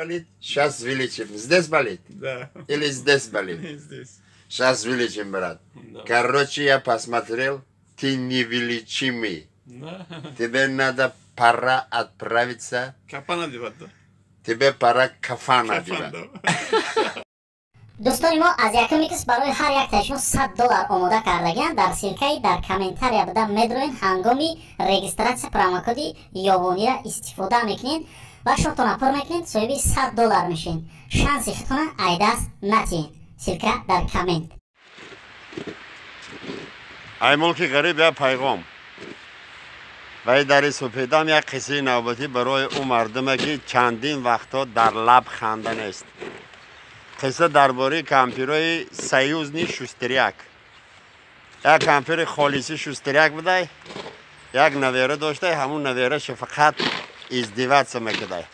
болит? Сейчас вылечим. Здесь болит? Да. Или здесь болит? Здесь. Сейчас вылечим, брат. Да. Короче, я посмотрел, ты невылечимый. Да. Тебе надо пора отправиться. Капан одевать, да? Тебе пора кафан Капан, одевать. да. دوستان ما از یکم کس برای هر یک تایشون $100 آماده کردگن در سیرکای در کامنتاری بوده میدروین هنگامی رجیستراسیون پروموکودی یابانی را استفاده میکنین و شما پر میکنین صاحب $100 میشین شانس خودتون ایداست نتین سیرکا در کامنت ای ملک غریب یا پیغام و در سپیدام یک قصه نوبتی برای اون مردمه که چندین وقتا در لب خندن است قصه درباره کامپیوترهای سیوزنی شوستریک یک کامپیوتر خالصی شوستریک بوده یک نویره داشته همون نویره فقط ازدواج میکرده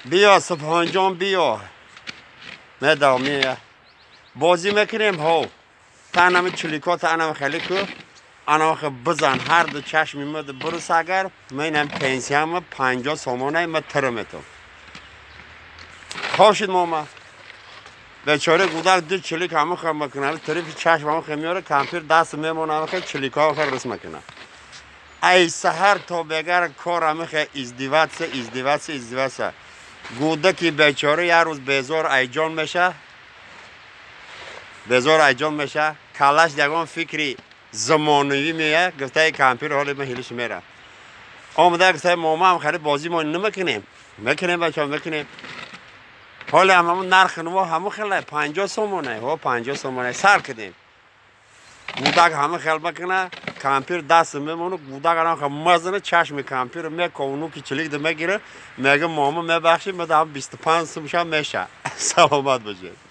بیا سبحان جان بیا میدامیه بازی میکنیم ها تنم چلیکات انم خیلی کو انا بزن هر دو چشم میمد برس اگر منم پنسیام 50 سامانه ما ترمتم خوشید ماما بیچاره گودک دو چلیک همه خم میکنه طرف چشم همه خم میاره کامپیوتر دست میمونه که چلیکا خر رسم میکنه ای سحر تا بگر کار همه خ ازدواج گودکی بیچاره یه روز بیزار ایجان میشه کلاش دیگه فکری زمانوی میه گفته کامپیوتر حالی من هیلش میره آمده گفته ماما هم خرید بازی ما نمیکنیم بچه میکنیم حالا همون نرخ نما همون خیلی 50 سومونه ها 50 سومونه سر کردیم گودک همه خیلی بکنه کامپیوتر دست میمونه گودک الان مزنه چشم کامپیوتر میکنه که چلیک ده میگیره میگه ماما میبخشی من 25 سومش میشه سلامت باشه